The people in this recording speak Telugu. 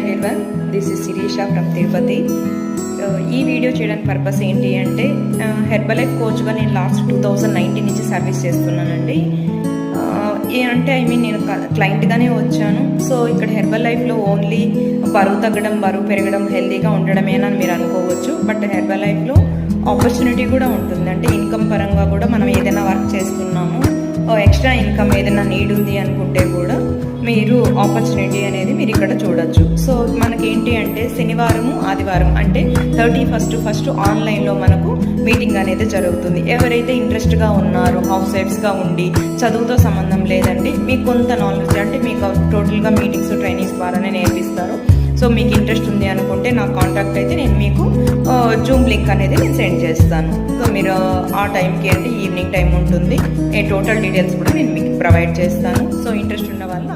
everyone, this is Sirisha from Tirupati. ఈ వీడియో చేయడానికి పర్పస్ ఏంటి అంటే హెర్బల్ లైఫ్ కోచ్గా నేను లాస్ట్ 2019 నుంచి సర్వీస్ చేస్తున్నానండి. అంటే నేను క్లయింట్గానే వచ్చాను. సో ఇక్కడ హెర్బల్ లైఫ్లో ఓన్లీ బరువు తగ్గడం, బరువు పెరగడం, హెల్తీగా ఉండడమేనని మీరు అనుకోవచ్చు. బట్ హెర్బల్ లైఫ్లో ఆపర్చునిటీ కూడా ఉంటుంది. అంటే ఇన్కమ్ పరంగా కూడా మనం ఏదైనా వర్క్ చేస్తున్నాము, ఎక్స్ట్రా ఇన్కమ్ ఏదైనా నీడ్ ఉంది అనుకుంటే కూడా మీరు ఆపర్చునిటీ అనేది మీరు ఇక్కడ చూడొచ్చు. సో మనకేంటి అంటే శనివారము ఆదివారం అంటే 31st ఆన్లైన్లో మనకు మీటింగ్ అనేది జరుగుతుంది. ఎవరైతే ఇంట్రెస్ట్గా ఉన్నారో, హౌస్ వైఫ్స్గా ఉండి చదువుతో సంబంధం లేదండి, మీకు కొంత నాలెడ్జ్ అంటే మీకు టోటల్గా మీటింగ్స్ ట్రైనింగ్స్ ద్వారానే నేర్పిస్తారు. సో మీకు ఇంట్రెస్ట్ ఉంది అనుకుంటే నాకు కాంటాక్ట్ అయితే నేను మీకు జూమ్ లింక్ అనేది నేను సెండ్ చేస్తాను. సో మీరు ఆ టైంకి అంటే ఈవినింగ్ టైం ఉంటుంది, టోటల్ డీటెయిల్స్ కూడా నేను మీకు ప్రొవైడ్ చేస్తాను. సో ఇంట్రెస్ట్ ఉన్న వాళ్ళు